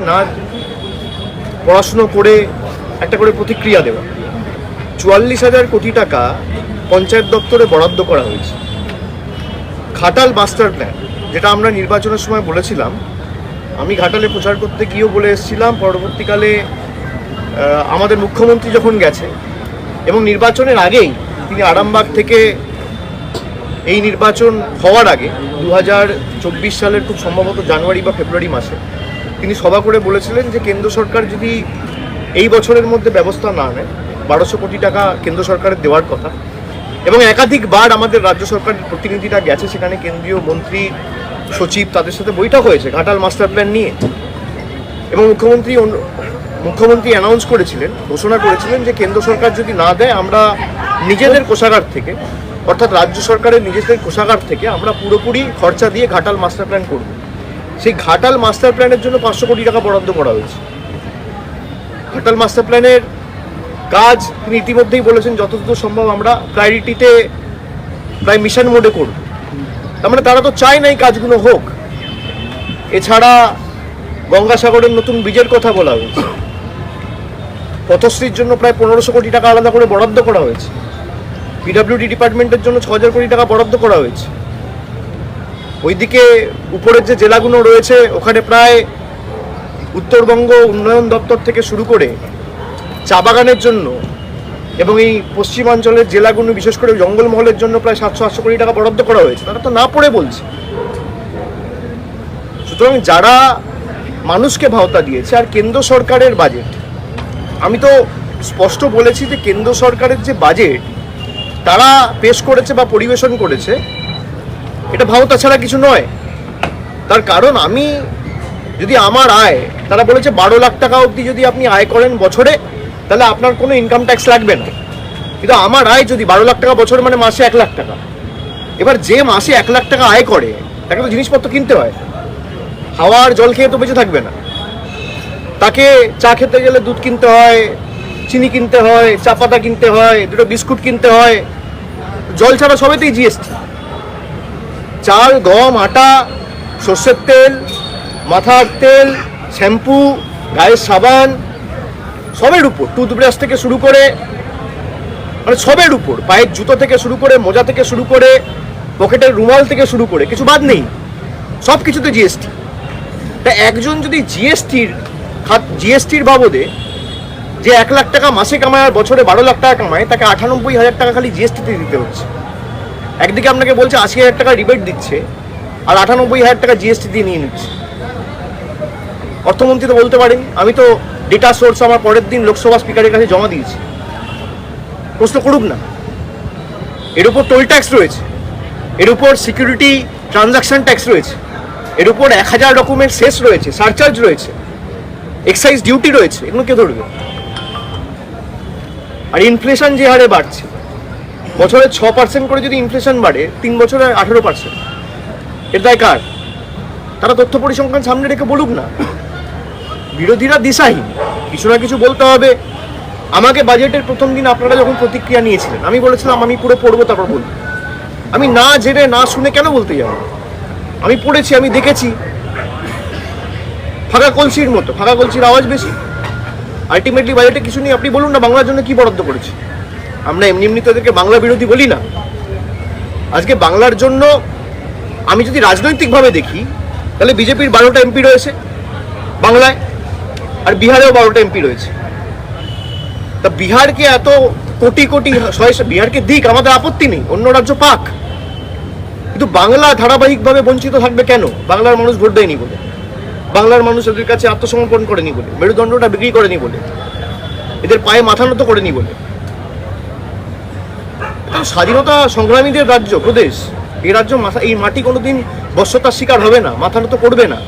না পড়াশুনো করে একটা করে প্রতিক্রিয়া দেওয়া। ৪৪,০০০ কোটি টাকা পঞ্চায়েত দপ্তরে বরাদ্দ করা হয়েছে। ঘাটাল মাস্টার প্ল্যান, যেটা আমরা নির্বাচনের সময় বলেছিলাম, আমি ঘাটালে প্রচার করতে গিয়েও বলে এসেছিলাম, পরবর্তীকালে আমাদের মুখ্যমন্ত্রী যখন গেছে এবং নির্বাচনের আগেই তিনি আরামবাগ থেকে, এই নির্বাচন হওয়ার আগে 2024 সালের খুব সম্ভবত জানুয়ারি বা ফেব্রুয়ারি মাসে তিনি সভা করে বলেছিলেন যে কেন্দ্র সরকার যদি এই বছরের মধ্যে ব্যবস্থা না নেয় ১২০০ কোটি টাকা কেন্দ্র সরকারের দেওয়ার কথা। এবং একাধিকবার আমাদের রাজ্য সরকারের প্রতিনিধিরা গেছে, সেখানে কেন্দ্রীয় মন্ত্রী সচিব তাদের সাথে বৈঠক হয়েছে ঘাটাল মাস্টার প্ল্যান নিয়ে। এবং মুখ্যমন্ত্রী অ্যানাউন্স করেছিলেন, ঘোষণা করেছিলেন যে কেন্দ্র সরকার যদি না দেয় আমরা নিজেদের কোষাগার থেকে, অর্থাৎ রাজ্য সরকারের নিজেদের কোষাগার থেকে আমরা পুরোপুরি খরচা দিয়ে ঘাটাল মাস্টার প্ল্যান করব। সেই ঘাটাল মাস্টার প্ল্যানের জন্য ৫০০ কোটি টাকা বরাদ্দ করা হয়েছে। ঘাটাল মাস্টার প্ল্যানের কাজ তিনি ইতিমধ্যেই বলেছেন যতদূর সম্ভব আমরা প্রায়োরিটিতে প্রায় মিশন মোডে করব। তার মানে তারা তো চায় না এই কাজগুলো হোক। এছাড়া গঙ্গাসাগরের নতুন ব্রিজের কথা বলা হয়েছে, পথশ্রীর জন্য প্রায় ১৫০০ কোটি টাকা আলাদা করে বরাদ্দ করা হয়েছে, পিডব্লিউডি ডিপার্টমেন্টের জন্য ৬০০০ কোটি টাকা বরাদ্দ করা হয়েছে। ওইদিকে উপরের যে জেলাগুলো রয়েছে ওখানে প্রায় উত্তরবঙ্গ উন্নয়ন দপ্তর থেকে শুরু করে চা বাগানের জন্য এবং এই পশ্চিমাঞ্চলের জেলাগুলো বিশেষ করে জঙ্গলমহলের জন্য প্রায় ৭০০-৮০০ কোটি টাকা বরাদ্দ করা হয়েছে। তারা তো না পড়ে বলছে। সুতরাং যারা মানুষকে ভাওতা দিয়েছে, আর কেন্দ্র সরকারের বাজেট, আমি তো স্পষ্ট বলেছি যে কেন্দ্র সরকারের যে বাজেট তারা পেশ করেছে বা পরিবেশন করেছে, এটা ভাওতা ছাড়া কিছু নয়। তার কারণ আমি যদি আমার আয়, তারা বলেছে ১২ লাখ টাকা অবধি যদি আপনি আয় করেন বছরে তাহলে আপনার কোনো ইনকাম ট্যাক্স লাগবে না। কিন্তু আমার আয় যদি ১২ লাখ টাকা বছরে, মানে মাসে ১ লাখ টাকা। এবার যে মাসে ১ লাখ টাকা আয় করে তাকে তো জিনিসপত্র কিনতে হয়, খাওয়ার জল খেয়ে তো বেঁচে থাকবে না। তাকে চা খেতে গেলে দুধ কিনতে হয়, চিনি কিনতে হয়, চা পাতা কিনতে হয়, দুটো বিস্কুট কিনতে হয়, জল ছাড়া সবেতেই জিএসটি। চাল, গম, আটা, সর্ষের তেল, মাথার তেল, শ্যাম্পু, গায়ের সাবান, সবের উপর, টুথব্রাশ থেকে শুরু করে, মানে সবের উপর, পায়ের জুতো থেকে শুরু করে, মোজা থেকে শুরু করে, পকেটের রুমাল থেকে শুরু করে কিছু বাদ নেই, সব কিছুতে জিএসটি। তা একজন যদি জিএসটির বাবদে যে ১ লাখ টাকা মাসে কামায় আর বছরে ১২ লাখ টাকা কামায়, তাকে ৯৮,০০০ টাকা খালি জিএসটিতে দিতে হচ্ছে। একদিকে আপনাকে বলছে ৮০,০০০ টাকা রিবেট দিচ্ছে, আর ৯৮,০০০ টাকা জিএসটি দিয়ে নিয়ে নিচ্ছে। অর্থমন্ত্রী তো বলতে পারেন, আমি তো ডেটা সোর্স আমার পরের দিন লোকসভা স্পিকারের কাছে জমা দিয়েছি, প্রশ্ন করুক না। এর উপর টোল ট্যাক্স রয়েছে, এর উপর সিকিউরিটি ট্রানজাকশন ট্যাক্স রয়েছে, এর উপর ১০০০ রকমের সেস রয়েছে, সারচার্জ রয়েছে, এক্সাইজ ডিউটি রয়েছে, এগুলো কে ধরবে? আর ইনফ্লেশন যে হারে বাড়ছে, বছরে ৬% করে যদি ইনফ্লেশন বাড়ে, ৩ বছরে ১৮%, এর দায় কার? তারা তথ্য পরিসংখ্যান সামনে রেখে বলুক না। বিরোধীরা দিশাহীন, কিছু না কিছু বলতে হবে। আমাকে বাজেটের প্রথম দিন আপনারা যখন প্রতিক্রিয়া নিয়েছিলেন, আমি বলেছিলাম আমি পুরো পড়বো, তারপর বলবো। আমি না জেনে না শুনে কেন বলতে যাবো? আমি পড়েছি, আমি দেখেছি। ফাঁকা কলসির মতো, ফাঁকা কলসির আওয়াজ বেশি। আলটিমেটলি বাজেটে কিছু নেই। আপনি বলুন না বাংলার জন্য কি বরাদ্দ করেছে। আমরা এমনি এমনি তাদেরকে বাংলা বিরোধী বলি না। আজকে বাংলার জন্য আমি যদি রাজনৈতিকভাবে দেখি, তাহলে বিজেপির ১২টা এমপি রয়েছে বাংলায়, আর বিহারেও ১২টা এমপি রয়েছে। তা বিহারকে এত কোটি কোটি, বিহারকে দিক, আমাদের আপত্তি নেই, অন্য রাজ্য পাক। কিন্তু বাংলা ধারাবাহিকভাবে বঞ্চিত থাকবে কেন? বাংলার মানুষ ভোট দেয়নি বলে, বাংলার মানুষ এদের কাছে আত্মসমর্পণ করেনি বলে, মেরুদণ্ডটা বিক্রি করেনি বলে, এদের পায়ে মাথা নত করেনি বলে। স্বাধীনতা সংগ্রামীদের রাজ্য, প্রদেশ। এই রাজ্য, এই মাটি কোনোদিন বশ্যতার শিকার হবে না, মাথা নত করবে না।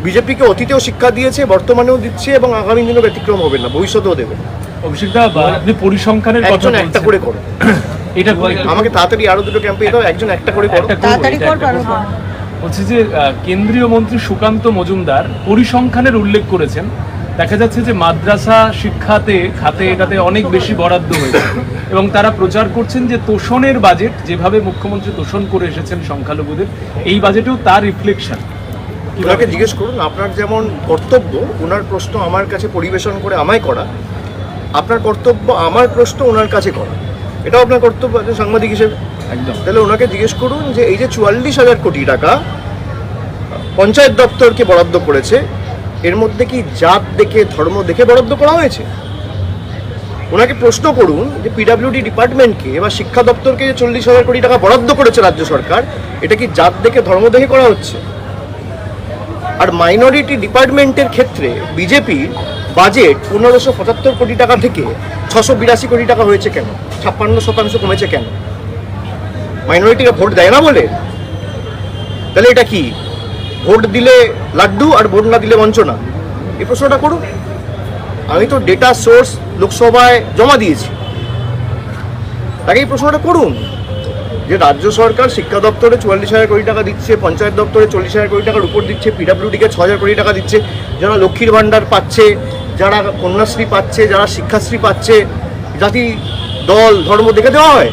বিজেপিকে অতীতেও শিক্ষা দিয়েছে, বর্তমানেও দিচ্ছে, এবং আগামী দিনও ব্যতিক্রম হবে না, ভবিষ্যতেও দেবে। অভিষেকদা, আপনি পরিসংখ্যানের কথা বলছেন, একটা করে করো। এটা আমাকে তাড়াতাড়ি আরো দুটো ক্যাম্পে দাও, একজন একটা করে করো। বলছি যে কেন্দ্রীয় মন্ত্রী সুকান্ত মজুমদার পরিসংখ্যানের উল্লেখ করেছেন। দেখা যাচ্ছে যে মাদ্রাসা শিক্ষাতে খাতে এটাতে অনেক বেশি বরাদ্দ হয়েছে, এবং তারা প্রচার করছেন যে তোষণের বাজেট, যেভাবে মুখ্যমন্ত্রী তোষণ করে এসেছেন সংখ্যালঘুদের, এই বাজেটেও তার রিফ্লেকশন। ওনাকে জিজ্ঞেস করুন, আপনার যেমন কর্তব্য ওনার প্রশ্ন আমার কাছে পরিবেশন করে আমায় করা, আপনার কর্তব্য আমার প্রশ্ন ওনার কাছে করা, এটাও আপনার কর্তব্য আছে সাংবাদিক হিসেবে। একদম। তাহলে ওনাকে জিজ্ঞেস করুন যে এই যে 44,000 কোটি টাকা পঞ্চায়েত দপ্তরকে বরাদ্দ করেছে, এর মধ্যে কি জাত দেখে ধর্ম দেখে বরাদ্দ করা হয়েছে? ওনাকে প্রশ্ন করুন যে পিডাব্লিউডি ডিপার্টমেন্টকে বা শিক্ষা দপ্তরকে যে 40,000 কোটি টাকা বরাদ্দ করেছে রাজ্য সরকার, এটা কি জাত দেখে ধর্ম দেখে করা হচ্ছে? আর মাইনরিটি ডিপার্টমেন্টের ক্ষেত্রে বিজেপি বাজেট 1575 কোটি টাকা থেকে 682 কোটি টাকা হয়েছে কেন? 56% কমেছে কেন? মাইনরিটিরা ভোট দেয় না বলে? তাহলে এটা কি ভোট দিলে লাড্ডু আর ভোট না দিলে বঞ্চনা? এই প্রশ্নটা করুন। আমি তো ডেটা সোর্স লোকসভায় জমা দিয়েছি, তাকে এই প্রশ্নটা করুন যে রাজ্য সরকার শিক্ষা দপ্তরে 44,000 কোটি টাকা দিচ্ছে, পঞ্চায়েত দপ্তরে 40,000 কোটি টাকার উপর দিচ্ছে, পিডাব্লিউডিকে 6,000 কোটি টাকা দিচ্ছে, যারা লক্ষ্মীর ভাণ্ডার পাচ্ছে, যারা কন্যাশ্রী পাচ্ছে, যারা শিক্ষাশ্রী পাচ্ছে, জাতি দল ধর্ম দেখে দেওয়া হয়?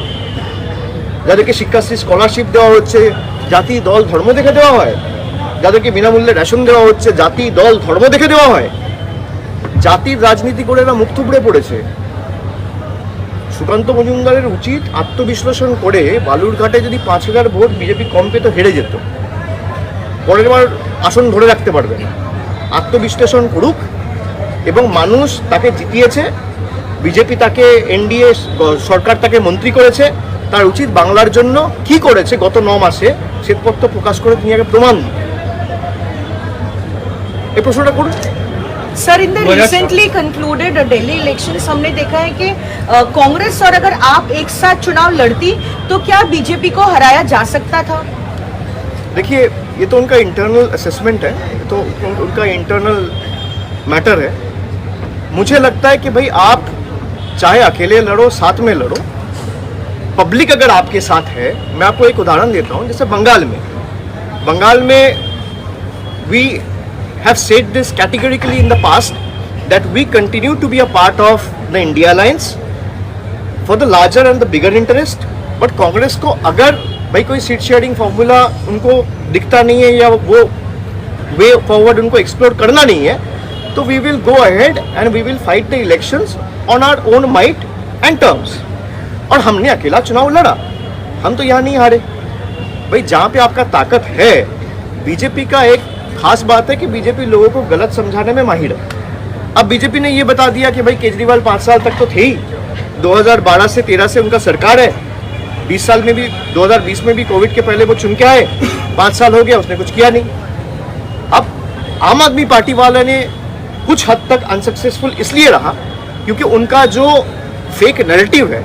যাদেরকে শিক্ষাশ্রী স্কলারশিপ দেওয়া হচ্ছে, জাতি দল ধর্ম দেখে দেওয়া হয়? যাদেরকে বিনামূল্যে রেশন দেওয়া হচ্ছে, জাতি দল ধর্ম দেখে দেওয়া হয়? জাতির রাজনীতি করে এরা মুখ থুবড়ে পড়েছে। সুকান্ত মজুমদারের উচিত আত্মবিশ্লেষণ করে বালুরঘাটে যদি 5,000 ভোট বিজেপি কম পেত হেরে যেত, পরের বার আসন ধরে রাখতে পারবে না। আত্মবিশ্লেষণ করুক এবং মানুষ তাকে জিতিয়েছে, বিজেপি তাকে এনডিএ সরকার তাকে মন্ত্রী করেছে, তার উচিত বাংলার জন্য কি করেছে গত 9 মাসে শ্বেতপত্র প্রকাশ করে তিনি আগে প্রমাণ দিন। এই প্রশ্নটা করুন। Sir in the recently concluded Delhi elections हमने देखा है कि कांग्रेस और अगर आप एक साथ चुनाव लड़ती तो क्या बीजेपी को हराया जा सकता था? देखिए, ये तो उनका इंटरनल असेसमेंट है, ये तो उनका इंटरनल मैटर है। मुझे लगता है कि भाई आप चाहे अकेले लड़ो साथ में लड़ो, पब्लिक अगर आपके साथ है। मैं आपको एक उदाहरण देता हूँ, जैसे बंगाल में we have said this categorically in the past that we continue to be a part of the India Alliance for the larger and the bigger interest, but Congress को अगर भाई कोई सीट शेयरिंग फॉर्मूला उनको दिखता नहीं है या वो वे फॉरवर्ड उनको एक्सप्लोर करना नहीं है, तो we will go ahead and we will fight the elections on our own might and terms। और हमने अकेला चुनाव लड़ा, हम तो यहाँ नहीं हारे भाई। जहाँ पे आपका ताकत है, बीजेपी का एक खास बात है कि बीजेपी लोगों को गलत समझाने में माहिर है। अब बीजेपी ने ये बता दिया कि भाई केजरीवाल 5 साल तक तो थे ही, 2012 से 13 से उनका सरकार है, 20 साल में भी 2020 में भी कोविड के पहले वो चुन के आए, 5 साल हो गया उसने कुछ किया नहीं। अब आम आदमी पार्टी वाले ने कुछ हद तक अनसक्सेसफुल इसलिए रहा क्योंकि उनका जो फेक नैरेटिव है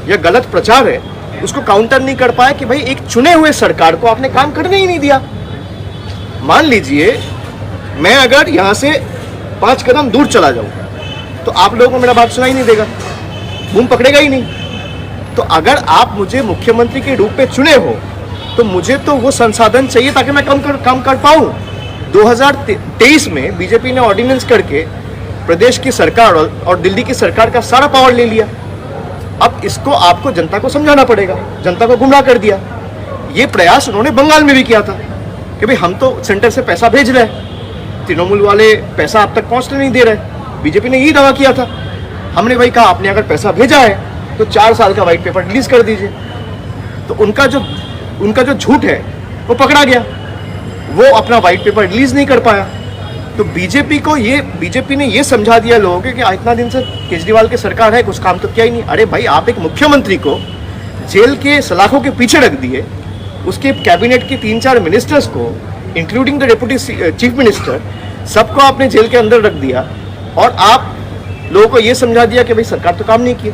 या गलत प्रचार है उसको काउंटर नहीं कर पाया कि भाई एक चुने हुए सरकार को आपने काम करने ही नहीं दिया। मान लीजिए मैं अगर यहाँ से 5 कदम दूर चला जाऊँ तो आप लोगों को मेरा बात सुनाई नहीं देगा, बूम पकड़ेगा ही नहीं। तो अगर आप मुझे मुख्यमंत्री के रूप में चुने हो तो मुझे तो वो संसाधन चाहिए ताकि मैं काम कर पाऊँ। 2023 में बीजेपी ने ऑर्डिनेंस करके प्रदेश की सरकार और दिल्ली की सरकार का सारा पावर ले लिया। अब इसको आपको जनता को समझाना पड़ेगा, जनता को गुमराह कर दिया। ये प्रयास उन्होंने बंगाल में भी किया था कि भाई हम तो सेंटर से पैसा भेज रहे हैं, तृणमूल वाले पैसा आप तक पहुंचने नहीं दे रहे। बीजेपी ने यही दावा किया था। हमने भाई कहा आपने अगर पैसा भेजा है तो 4 साल का व्हाइट पेपर रिलीज कर दीजिए। तो उनका जो झूठ है वो पकड़ा गया, वो अपना व्हाइट पेपर रिलीज नहीं कर पाया। तो बीजेपी ने ये समझा दिया लोगों को कि इतना दिन से केजरीवाल की सरकार है, कुछ काम तो किया ही नहीं। अरे भाई, आप एक मुख्यमंत्री को जेल के सलाखों के पीछे रख दिए, उसके कैबिनेट के 3-4 मिनिस्टर्स को including the deputy chief minister सबको आपने जेल के अंदर रख दिया और आप लोगों को ये समझा दिया कि भाई सरकार तो काम नहीं किया।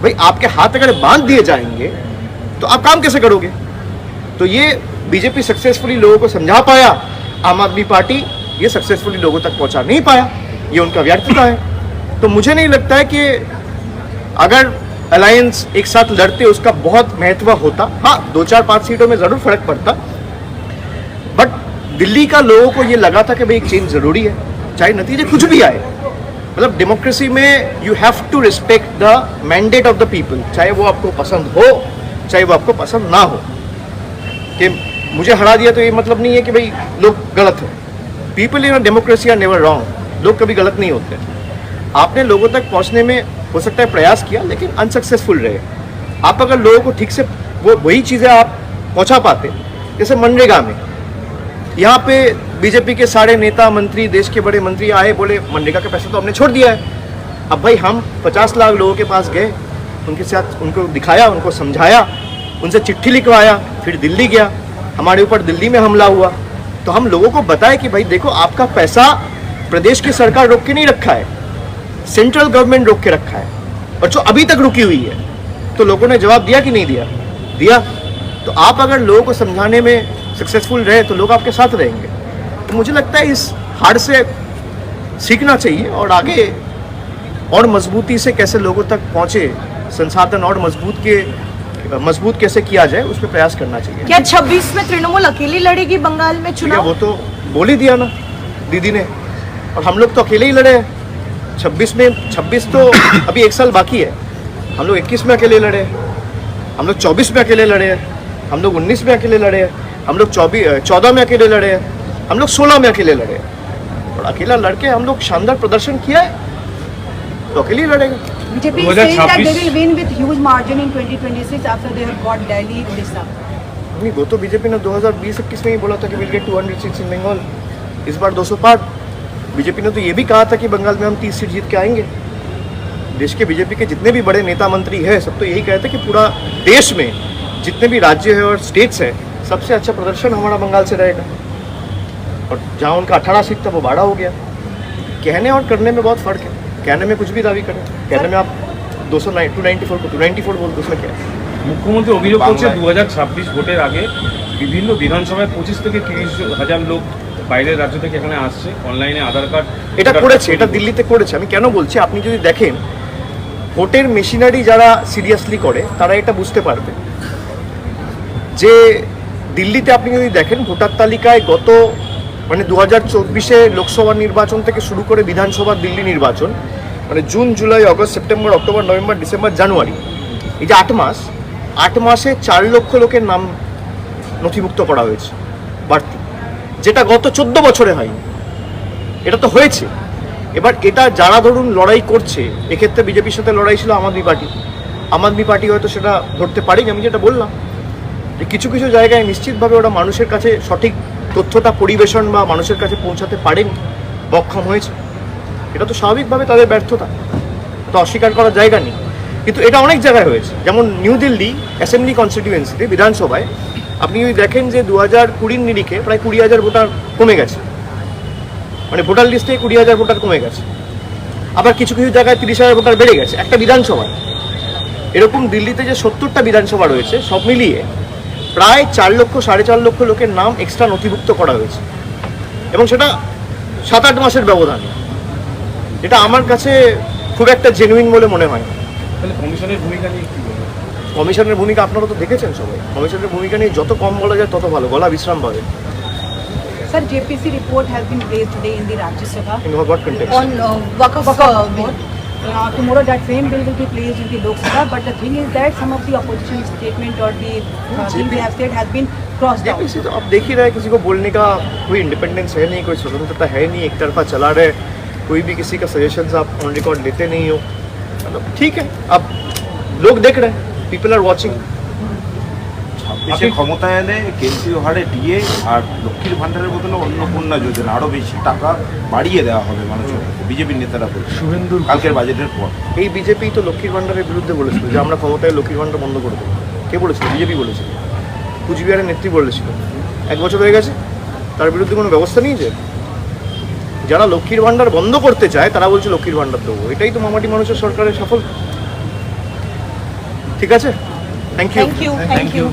भाई आपके हाथ अगर बांध दिए जाएंगे तो आप काम कैसे करोगे? तो ये बीजेपी सक्सेसफुली लोगों को समझा पाया, आम आदमी पार्टी ये सक्सेसफुली लोगों तक पहुंचा नहीं पाया। ये उनका व्यर्थता है। तो मुझे नहीं लगता है कि अगर अलायंस एक साथ लड़ते उसका बहुत महत्व होता। हाँ, 2-4-5 सीटों में जरूर फर्क पड़ता, बट दिल्ली का लोगों को ये लगा था कि भाई एक चेंज जरूरी है, चाहे नतीजे कुछ भी आए। मतलब डेमोक्रेसी में you have to respect the mandate of the people, चाहे वो आपको पसंद हो चाहे वो आपको पसंद ना हो। कि मुझे हरा दिया तो ये मतलब नहीं है कि भाई लोग गलत हैं। People in democracy are never wrong, लोग कभी गलत नहीं होते। आपने लोगों तक पहुंचने में हो सकता है प्रयास किया लेकिन अनसक्सेसफुल रहे। आप अगर लोगों को ठीक से वही चीज़ें आप पहुंचा पाते, जैसे मनरेगा में यहाँ पे बीजेपी के सारे नेता मंत्री, देश के बड़े मंत्री आए, बोले मनरेगा का पैसा तो हमने छोड़ दिया है। अब भाई हम 50 लाख लोगों के पास गए, उनके साथ उनको दिखाया, उनको समझाया, उनसे चिट्ठी लिखवाया, फिर दिल्ली गया, हमारे ऊपर दिल्ली में हमला हुआ, तो हम लोगों को बताए कि भाई देखो आपका पैसा प्रदेश की सरकार रोक के नहीं रखा है, सेंट्रल गवर्नमेंट रोक के रखा है, और जो अभी तक रुकी हुई है। तो लोगों ने जवाब दिया कि नहीं दिया? दिया। तो आप अगर लोगों को समझाने में सक्सेसफुल रहे तो लोग आपके साथ रहेंगे। तो मुझे लगता है इस हार से सीखना चाहिए और आगे और मजबूती से कैसे लोगों तक पहुंचे, संसाधन और मजबूत कैसे किया जाए, उस पर प्रयास करना चाहिए। क्या 26 में तृणमूल अकेली लड़ेगी बंगाल में ठीक है, चुनाव? वो तो बोल ही दिया ना दीदी ने, और हम लोग तो अकेले ही लड़े हैं। 26 तो अभी 1 साल बाकी है। हम लोग 21 में अकेले लड़े हैं, हम लोग 24 में अकेले लड़े हैं, हम लोग 19 में अकेले लड़े हैं, हम लोग 14 में अकेले लड़े हैं, हम लोग 16 में अकेले लड़े हैं। और अकेला लड़के हम लोग शानदार प्रदर्शन किया है, तो अकेले ही लड़ेंगे। BJP is saying that they will win with huge margin in 2026 after they have got Delhi, Odisha. नहीं, वो तो बीजेपी ने 2020-21 में ही बोला था कि will get 200 seats in Bengal, इस बार 200 पार। बीजेपी ने तो ये भी कहा था कि बंगाल में हम 30 सीट जीत के आएंगे। देश के बीजेपी के जितने भी बड़े नेता मंत्री हैं, सब तो यही कहते हैं कि पूरा देश में जितने भी राज्य हैं और स्टेट्स हैं, सबसे अच्छा प्रदर्शन हमारा बंगाल से रहेगा। और जहाँ उनका 18 सीट था वो 12 हो गया। कहने और करने में बहुत फ़र्क है। कहने में कुछ भी दावी करें, कहने में आप 294 को 294 बोल दो, उसमें क्या है? মুখ্যমন্ত্রী অভিযোগ করছে 2026 ভোটের আগে বিভিন্ন বিধানসভায় 25 থেকে 30 হাজার লোক বাইরের রাজ্য থেকে এখানে আসছে, অনলাইনে আধার কার্ড এটা করেছে, এটা দিল্লিতে করেছে। আমি কেন বলছি, আপনি যদি দেখেন ভোটের মেশিনারি যারা সিরিয়াসলি করে তারা এটা বুঝতে পারবে যে দিল্লিতে আপনি যদি দেখেন ভোটার তালিকায় গত মানে 2024-এ লোকসভা নির্বাচন থেকে শুরু করে বিধানসভা দিল্লি নির্বাচন, মানে June, July, August, September, October, November, December, January, এই যে 8 মাসে 4 লক্ষ লোকের নাম নথিভুক্ত করা হয়েছে বাড়তি, যেটা গত 14 বছরে হয়নি। এটা তো হয়েছে। এবার এটা যারা ধরুন লড়াই করছে, এক্ষেত্রে বিজেপির সাথে লড়াই ছিল আম আদমি পার্টি হয়তো সেটা ধরতে পারেনি। আমি যেটা বললাম যে কিছু কিছু জায়গায় নিশ্চিতভাবে ওরা মানুষের কাছে সঠিক তথ্যটা পরিবেশন বা মানুষের কাছে পৌঁছাতে পারেনি, বক্ষম হয়েছে। এটা তো স্বাভাবিকভাবে তাদের ব্যর্থতা, তো অস্বীকার করার জায়গা নেই। কিন্তু এটা অনেক জায়গায় হয়েছে, যেমন নিউ দিল্লি অ্যাসেম্বলি কনস্টিটিউয়েন্সিতে বিধানসভায় আপনি যদি দেখেন যে 2020 নিরিখে প্রায় 20,000 ভোটার কমে গেছে, মানে ভোটার লিস্টে 20,000 ভোটার কমে গেছে। আবার কিছু কিছু জায়গায় 30,000 ভোটার বেড়ে গেছে একটা বিধানসভায়। এরকম দিল্লিতে যে 70টা বিধানসভা রয়েছে, সব মিলিয়ে প্রায় 4 লক্ষ 4.5 লক্ষ লোকের নাম এক্সট্রা নথিভুক্ত করা হয়েছে, এবং সেটা 7-8 মাসের ব্যবধানে। এটা আমার কাছে খুব একটা জেনুইন বলে মনে হয় না। তাহলে কমিশনের ভূমিকা নিয়ে কি বলবেন? কমিশনের ভূমিকা আপনারা তো দেখেছেন সবাই। কমিশনের ভূমিকা নিয়ে যত কম বলা যায় তত ভালো, গলা বিশ্রাম পাবে। Sir, JPC report has been placed today in the Rajya Sabha In what context? On Waqf board. Tomorrow that same bill will be placed in the Lok Sabha, but the thing is that some of the opposition statement or the thing they have said has been crossed out. JPC तो अब देख ही रहा है, किसी को बोलने का कोई इंडिपेंडेंस है नहीं, कोई स्वतंत्रता है नहीं, एक तरफा चला रहे। कोई भी किसी का सजेशंस आप ऑन रिकॉर्ड लेते नहीं हो। मतलब ठीक है, अब लोग देख रहे हैं, पीपल आर वॉचिंग। 26-এ ক্ষমতায় এলে কেন্দ্রীয় হারে ডিএ আর লক্ষ্মীর ভান্ডারের বদলে অন্নপূর্ণা যোজনা আরও বেশি টাকা বাড়িয়ে দেওয়া হবে মানুষের। বিজেপির নেতারা বলছে শুভেন্দুর কালকের বাজেটের পর। এই বিজেপি তো লক্ষ্মীর ভান্ডারের বিরুদ্ধে বলেছিল যে আমরা ক্ষমতায় লক্ষ্মীর ভান্ডার বন্ধ করে দেবো। কে বলেছিল? বিজেপি বলেছিল। কুচবিহারের নেত্রী বলেছিল। 1 বছর হয়ে গেছে, তার বিরুদ্ধে কোনো ব্যবস্থা নিয়েছে? যারা লক্ষ্মীর ভান্ডার বন্ধ করতে চায় তারা বলছে লক্ষ্মীর ভান্ডার দেবো। এটাই তো মামাটি মানুষের সরকারের সফল। ঠিক আছে, থ্যাংক ইউ। Thank you.